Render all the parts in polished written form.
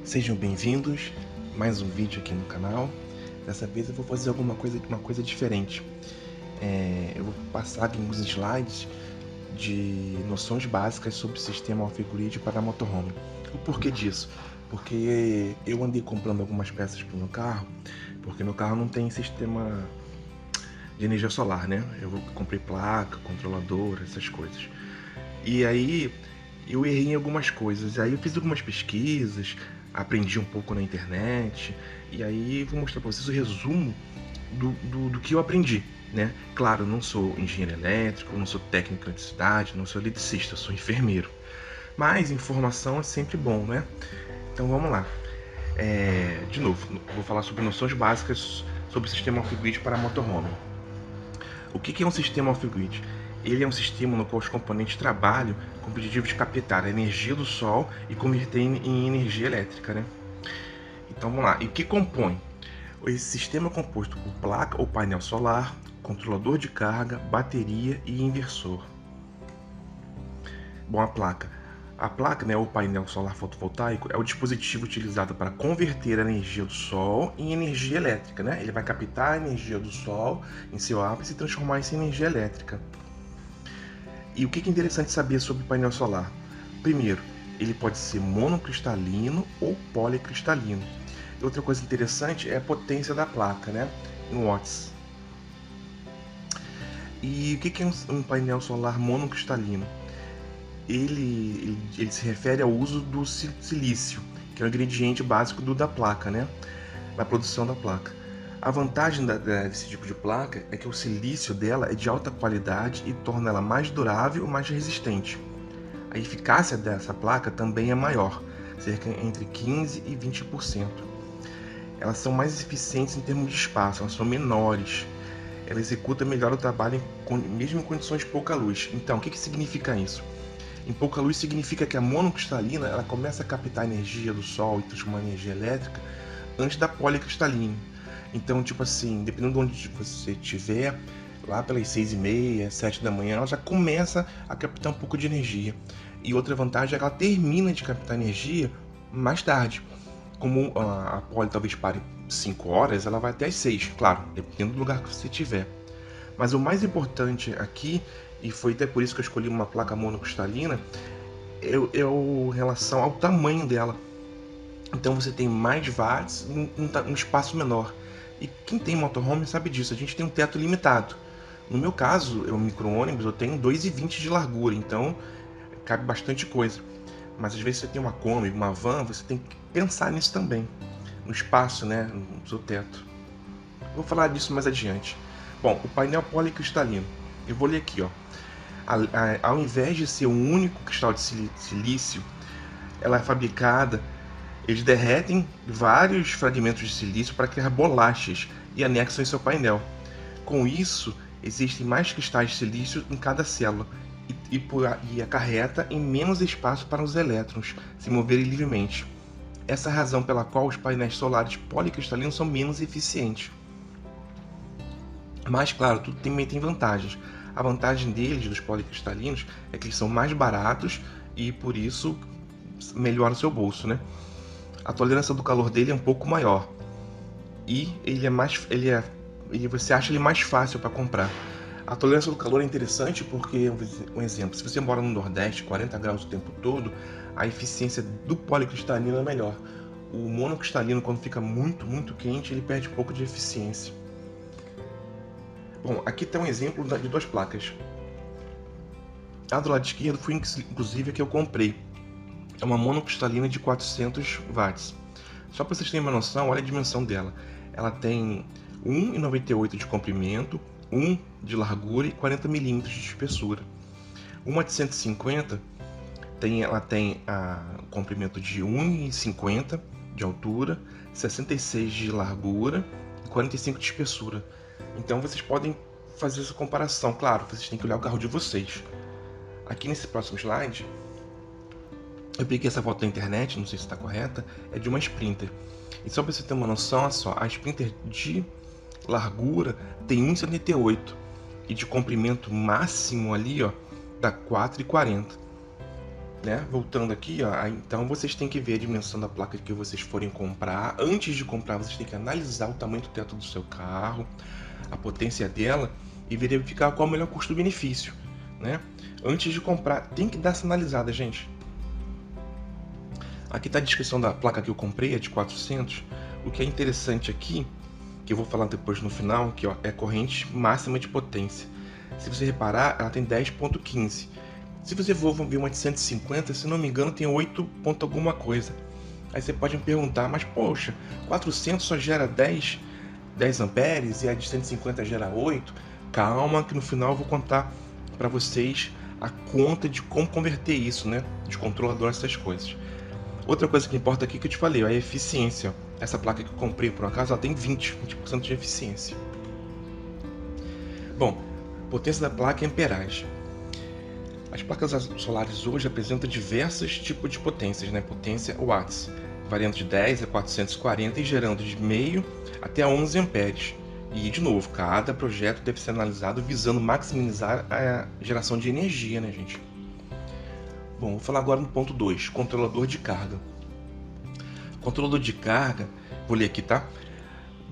Sejam bem-vindos a mais um vídeo aqui no canal. Dessa vez eu vou fazer uma coisa diferente. Eu vou passar aqui alguns slides de noções básicas sobre o sistema off-grid para motorhome. O porquê disso? Porque eu andei comprando algumas peças para o meu carro, porque meu carro não tem sistema de energia solar, né? Eu comprei placa, controlador, essas coisas. E aí eu errei em algumas coisas. Aí eu fiz algumas pesquisas, aprendi um pouco na internet, e aí vou mostrar para vocês o resumo do que eu aprendi, né? Claro, eu não sou engenheiro elétrico, não sou técnico de eletricidade, não sou eletricista, eu sou enfermeiro. Mas informação é sempre bom, né? Então vamos lá. De novo, vou falar sobre noções básicas sobre o sistema off-grid para motorhome. O que é um sistema off-grid? Ele é um sistema no qual os componentes trabalham com o objetivo de captar a energia do sol e converter em energia elétrica, né? Então vamos lá. E o que compõe? Esse sistema é composto por placa ou painel solar, controlador de carga, bateria e inversor. Bom, a placa, né, ou painel solar fotovoltaico, é o dispositivo utilizado para converter a energia do sol em energia elétrica, né? Ele vai captar a energia do sol em seu ápice e transformar isso em energia elétrica. E o que é interessante saber sobre o painel solar? Primeiro, ele pode ser monocristalino ou policristalino. E outra coisa interessante é a potência da placa, né? Em watts. E o que é um painel solar monocristalino? Ele se refere ao uso do silício, que é o ingrediente básico da placa, né? Na produção da placa. A vantagem desse tipo de placa é que o silício dela é de alta qualidade e torna ela mais durável e mais resistente. A eficácia dessa placa também é maior, cerca entre 15% e 20%. Elas são mais eficientes em termos de espaço, elas são menores. Ela executa melhor o trabalho mesmo em condições de pouca luz. Então, o que significa isso? Em pouca luz significa que a monocristalina ela começa a captar a energia do sol e transformar em energia elétrica antes da policristalina. Então, tipo assim, dependendo de onde você estiver, lá pelas 6h30, 7 da manhã, ela já começa a captar um pouco de energia. E outra vantagem é que ela termina de captar energia mais tarde. Como a poli talvez pare 5 horas, ela vai até as 6, claro, dependendo do lugar que você estiver. Mas o mais importante aqui, e foi até por isso que eu escolhi uma placa monocristalina, é relação ao tamanho dela. Então você tem mais watts num espaço menor. E quem tem motorhome sabe disso, a gente tem um teto limitado. No meu caso, um micro-ônibus, eu tenho 2,20 de largura, então cabe bastante coisa. Mas às vezes você tem uma Kombi, uma van, você tem que pensar nisso também, no espaço, né, no seu teto. Vou falar disso mais adiante. Bom, o painel policristalino. Eu vou ler aqui, ó. Ao invés de ser um único cristal de silício, ela é fabricada, eles derretem vários fragmentos de silício para criar bolachas e anexam em seu painel. Com isso, existem mais cristais de silício em cada célula e acarreta em menos espaço para os elétrons se moverem livremente. Essa é a razão pela qual os painéis solares policristalinos são menos eficientes. Mas, claro, tudo também tem vantagens. A vantagem deles, dos policristalinos, é que eles são mais baratos e, por isso, melhora o seu bolso, né? A tolerância do calor dele é um pouco maior. E você acha ele mais fácil para comprar. A tolerância do calor é interessante porque, um exemplo, se você mora no Nordeste, 40 graus o tempo todo, a eficiência do policristalino é melhor. O monocristalino, quando fica muito, muito quente, ele perde um pouco de eficiência. Bom, aqui tem um exemplo de duas placas. A do lado esquerdo foi inclusive a que eu comprei. É uma monocristalina de 400 watts. Só para vocês terem uma noção, olha a dimensão dela. Ela tem 1,98 de comprimento, 1 de largura e 40 milímetros de espessura. Uma de 150 ela tem o comprimento de 1,50 de altura, 66 de largura e 45 de espessura. Então vocês podem fazer essa comparação. Claro, vocês têm que olhar o carro de vocês. Aqui nesse próximo slide, eu peguei essa foto da internet, não sei se está correta, é de uma Sprinter. E só para você ter uma noção, olha só, a Sprinter de largura tem 1,78 e de comprimento máximo ali, ó, dá 4,40. né? Voltando aqui, ó, então vocês têm que ver a dimensão da placa que vocês forem comprar. Antes de comprar, vocês têm que analisar o tamanho do teto do seu carro, a potência dela e verificar qual é o melhor custo-benefício, né? Antes de comprar, tem que dar essa analisada, gente. Aqui está a descrição da placa que eu comprei, é de 400. O que é interessante aqui, que eu vou falar depois no final, que ó, é corrente máxima de potência. Se você reparar, ela tem 10.15. Se você for ver uma de 150, se não me engano, tem 8 ponto alguma coisa. Aí você pode me perguntar, mas poxa, 400 só gera 10 amperes e a de 150 gera 8? Calma que no final eu vou contar para vocês a conta de como converter isso, né? De controlador, essas coisas. Outra coisa que importa aqui que eu te falei, a eficiência. Essa placa que eu comprei, por acaso, ela tem 20% de eficiência. Bom, potência da placa em amperagem. As placas solares hoje apresentam diversos tipos de potências, né? Potência watts, variando de 10 a 440 e gerando de meio até 11 amperes. E, de novo, cada projeto deve ser analisado visando maximizar a geração de energia, né, gente? Bom, vou falar agora no ponto 2, controlador de carga. Controlador de carga, vou ler aqui, tá?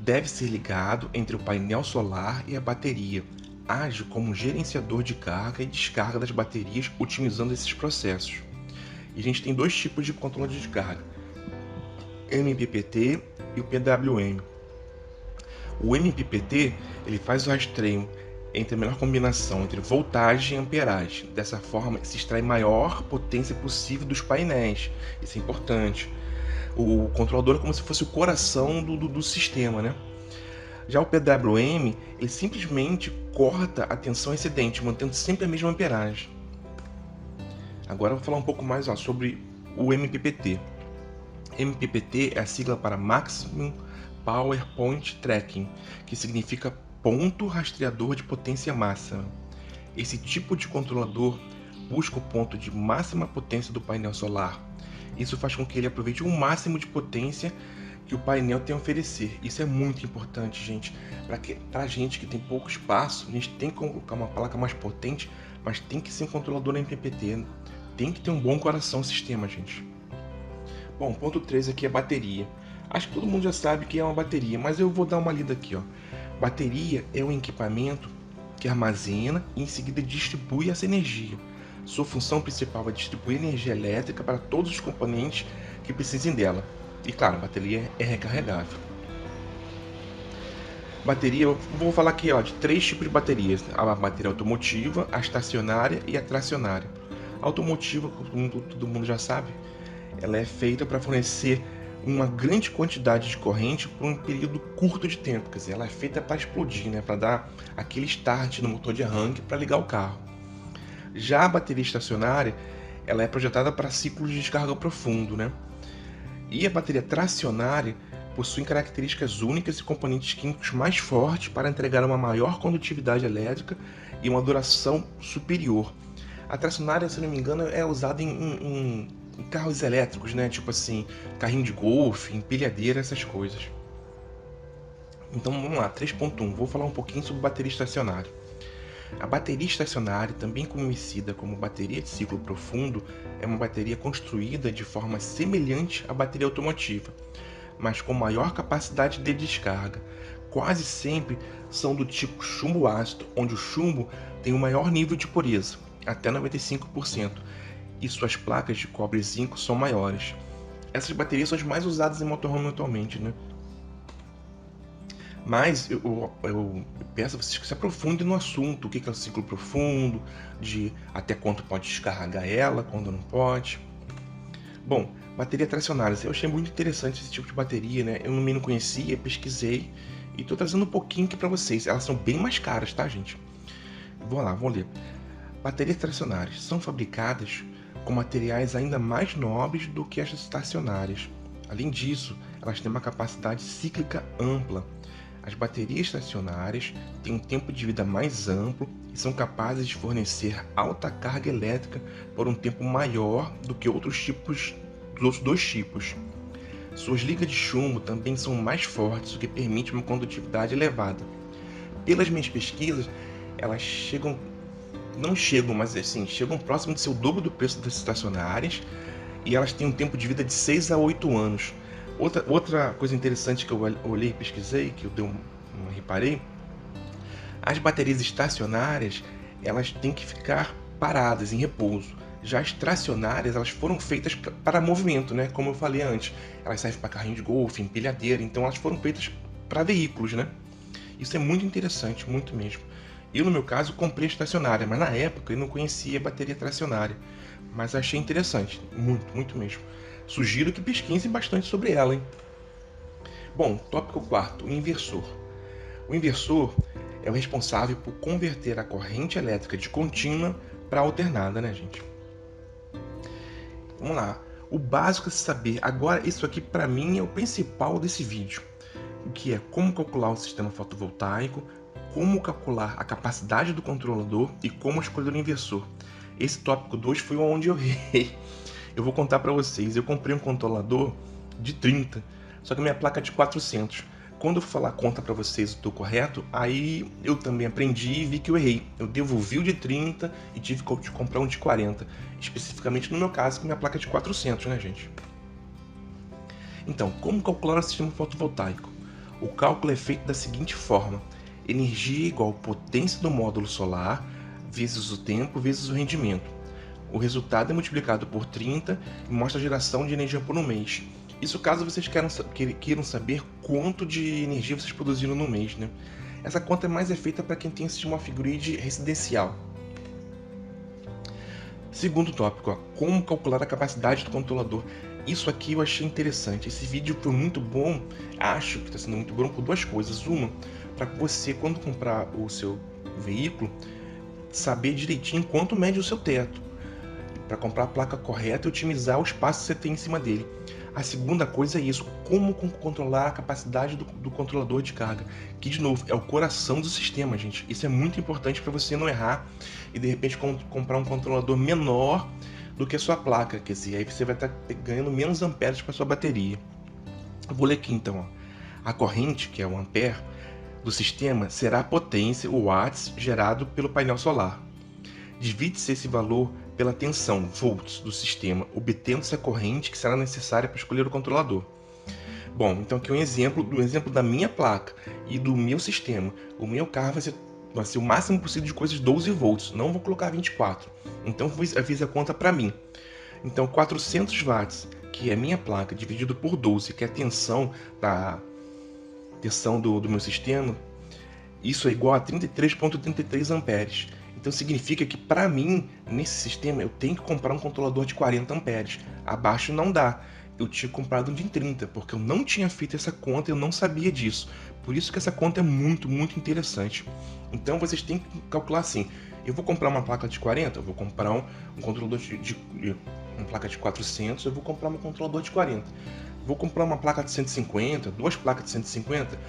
Deve ser ligado entre o painel solar e a bateria. Age como um gerenciador de carga e descarga das baterias otimizando esses processos. E a gente tem dois tipos de controlador de carga, MPPT e o PWM. O MPPT ele faz o rastreio entre a melhor combinação entre voltagem e amperagem. Dessa forma, se extrai maior potência possível dos painéis. Isso é importante. O controlador é como se fosse o coração do sistema, né? Já o PWM, ele simplesmente corta a tensão excedente, mantendo sempre a mesma amperagem. Agora eu vou falar um pouco mais sobre o MPPT. MPPT é a sigla para Maximum Power Point Tracking, que significa ponto rastreador de potência máxima. Esse tipo de controlador busca o ponto de máxima potência do painel solar. Isso faz com que ele aproveite o máximo de potência que o painel tem a oferecer. Isso é muito importante, gente. Para a gente que tem pouco espaço, a gente tem que colocar uma placa mais potente, mas tem que ser um controlador MPPT. Tem que ter um bom coração o sistema, gente. Bom, ponto 3 aqui é bateria. Acho que todo mundo já sabe que é uma bateria, mas eu vou dar uma lida aqui, ó. Bateria é um equipamento que armazena e em seguida distribui essa energia. Sua função principal é distribuir energia elétrica para todos os componentes que precisem dela. E claro, a bateria é recarregável. Bateria, eu vou falar aqui ó, de 3 tipos de baterias: a bateria automotiva, a estacionária e a tracionária. A automotiva, como todo mundo já sabe, ela é feita para fornecer uma grande quantidade de corrente por um período curto de tempo. Quer dizer, ela é feita para explodir, né? Para dar aquele start no motor de arranque para ligar o carro. Já a bateria estacionária, ela é projetada para ciclos de descarga profundo, né? E a bateria tracionária possui características únicas e componentes químicos mais fortes para entregar uma maior condutividade elétrica e uma duração superior. A tracionária, se não me engano, é usada em carros elétricos, né? Tipo assim, carrinho de golfe, empilhadeira, essas coisas. Então vamos lá, 3.1. Vou falar um pouquinho sobre bateria estacionária. A bateria estacionária, também conhecida como bateria de ciclo profundo, é uma bateria construída de forma semelhante à bateria automotiva, mas com maior capacidade de descarga. Quase sempre são do tipo chumbo ácido, onde o chumbo tem o maior nível de pureza, até 95%, e suas placas de cobre e zinco são maiores. Essas baterias são as mais usadas em motorhome atualmente, né? Mas eu peço a vocês que se aprofundem no assunto, o que é o ciclo profundo, de até quanto pode descarregar ela, quando não pode. Bom, bateria tracionária, eu achei muito interessante esse tipo de bateria, né? Eu não conhecia, pesquisei e estou trazendo um pouquinho aqui para vocês. Elas são bem mais caras, tá, gente? Vamos ler. Baterias tracionárias são fabricadas com materiais ainda mais nobres do que as estacionárias. Além disso, elas têm uma capacidade cíclica ampla. As baterias estacionárias têm um tempo de vida mais amplo e são capazes de fornecer alta carga elétrica por um tempo maior do que dos outros dois tipos. Suas ligas de chumbo também são mais fortes, o que permite uma condutividade elevada. Pelas minhas pesquisas, elas chegam não chegam, mas assim, chegam próximo de ser o dobro do preço das estacionárias, e elas têm um tempo de vida de 6 a 8 anos. Outra coisa interessante que eu olhei e pesquisei, que reparei, as baterias estacionárias, elas têm que ficar paradas, em repouso. Já as tracionárias, elas foram feitas para movimento, né? Como eu falei antes, elas servem para carrinho de golfe, empilhadeira, então elas foram feitas para veículos, né? Isso é muito interessante, muito mesmo. Eu, no meu caso, comprei a estacionária, mas na época eu não conhecia a bateria tracionária. Mas achei interessante, muito, muito mesmo. Sugiro que pesquisem bastante sobre ela, hein? Bom, tópico 4, o inversor. O inversor é o responsável por converter a corrente elétrica de contínua para alternada, né, gente? Vamos lá. O básico é saber. Agora, isso aqui para mim é o principal desse vídeo, o que é como calcular o sistema fotovoltaico, como calcular a capacidade do controlador e como escolher o inversor. Esse tópico 2 foi onde eu errei. Eu vou contar para vocês. Eu comprei um controlador de 30, só que minha placa é de 400. Quando eu falar conta para vocês do correto, aí eu também aprendi e vi que eu errei. Eu devolvi o de 30 e tive que comprar um de 40. Especificamente no meu caso, que minha placa é de 400, né, gente? Então, como calcular o sistema fotovoltaico? O cálculo é feito da seguinte forma: energia igual potência do módulo solar vezes o tempo vezes o rendimento. O resultado é multiplicado por 30 e mostra a geração de energia por um mês. Isso caso vocês queiram saber quanto de energia vocês produziram no mês, né? Essa conta é mais feita para quem tem sistema off-grid residencial. Segundo tópico, ó, como calcular a capacidade do controlador. Isso aqui eu achei interessante. Esse vídeo foi muito bom, acho que está sendo muito bom por duas coisas. Uma, para você, quando comprar o seu veículo, saber direitinho quanto mede o seu teto, para comprar a placa correta e otimizar o espaço que você tem em cima dele. A segunda coisa é isso, como controlar a capacidade do controlador de carga, que de novo é o coração do sistema, gente. Isso é muito importante para você não errar e de repente comprar um controlador menor do que a sua placa, quer dizer, aí você vai estar ganhando menos amperes para sua bateria. Eu vou ler aqui então, ó. A corrente, que é o ampere, do sistema será a potência, o watts, gerado pelo painel solar. Divide-se esse valor pela tensão, volts, do sistema, obtendo-se a corrente que será necessária para escolher o controlador. Bom, então aqui um exemplo da minha placa e do meu sistema. O meu carro vai ser o máximo possível de coisas 12 volts, não vou colocar 24. Então eu fiz a conta para mim. Então 400 watts, que é a minha placa, dividido por 12, que é a tensão do meu sistema, isso é igual a 33,33 amperes. Então significa que para mim, nesse sistema, eu tenho que comprar um controlador de 40 amperes. Abaixo não dá. Eu tinha comprado um de 30, porque eu não tinha feito essa conta, eu não sabia disso. Por isso que essa conta é muito, muito interessante. Então vocês têm que calcular assim: eu vou comprar uma placa de 40, eu vou comprar um controlador uma placa de 400, eu vou comprar um controlador de 40. Vou comprar uma placa de 150, duas placas de 150,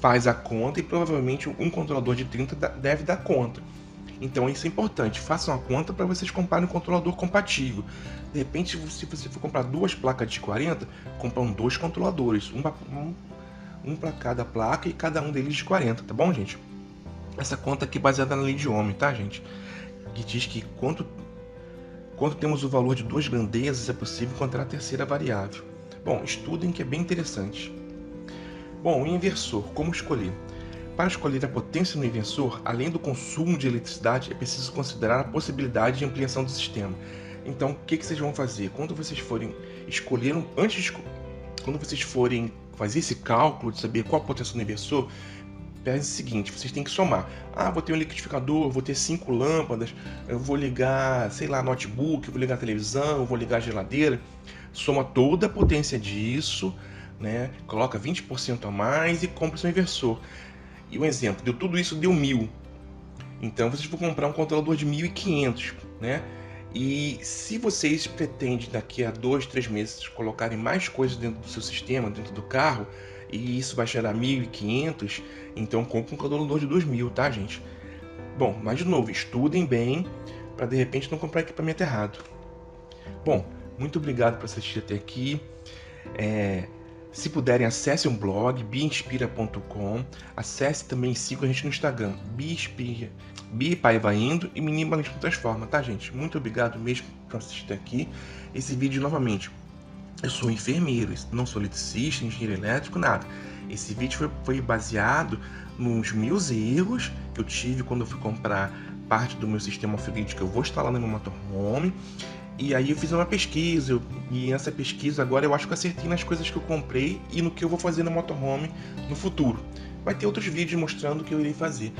faz a conta e provavelmente um controlador de 30 deve dar conta. Então isso é importante, façam a conta para vocês comprarem um controlador compatível. De repente, se você for comprar duas placas de 40, compram dois controladores, um para cada placa e cada um deles de 40, tá bom, gente? Essa conta aqui é baseada na lei de Ohm, tá, gente? Que diz que quando temos o valor de duas grandezas, é possível encontrar a terceira variável. Bom, estudem que é bem interessante. Bom, o inversor, como escolher? Para escolher a potência no inversor, além do consumo de eletricidade, é preciso considerar a possibilidade de ampliação do sistema. Então, o que vocês vão fazer? Quando vocês forem escolher, quando vocês forem fazer esse cálculo de saber qual a potência no inversor, pense o seguinte: vocês têm que somar. Ah, vou ter um liquidificador, vou ter 5 lâmpadas, eu vou ligar, sei lá, notebook, eu vou ligar a televisão, eu vou ligar a geladeira. Soma toda a potência disso, né? Coloca 20% a mais e compra o seu inversor. E um exemplo, tudo isso deu 1.000. Então vocês vão comprar um controlador de 1.500, né? E se vocês pretendem daqui a 2, 3 meses colocarem mais coisas dentro do seu sistema, dentro do carro, e isso vai gerar 1.500, então compre um controlador de 2.000, tá, gente? Bom, mas de novo, estudem bem para de repente não comprar equipamento errado. Bom, muito obrigado por assistir até aqui. Se puderem, acesse um blog, biinspira.com. Acesse também e sigam a gente no Instagram, Biinspira, Bi Paiva Indo e Minimalismo Transforma, tá, gente? Muito obrigado mesmo por assistir aqui esse vídeo novamente. Eu sou enfermeiro, não sou eletricista, engenheiro elétrico, nada. Esse vídeo foi baseado nos meus erros que eu tive quando eu fui comprar parte do meu sistema off-grid que eu vou instalar no meu motorhome. E aí eu fiz uma pesquisa, e nessa pesquisa agora eu acho que eu acertei nas coisas que eu comprei e no que eu vou fazer no motorhome no futuro. Vai ter outros vídeos mostrando o que eu irei fazer.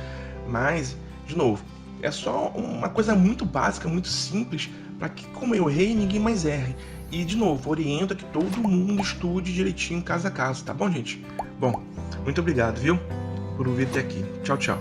Mas, de novo, é só uma coisa muito básica, muito simples, para que, como eu errei, ninguém mais erre. E, de novo, orienta que todo mundo estude direitinho caso a caso, tá bom, gente? Bom, muito obrigado, viu? Por vir até aqui. Tchau, tchau.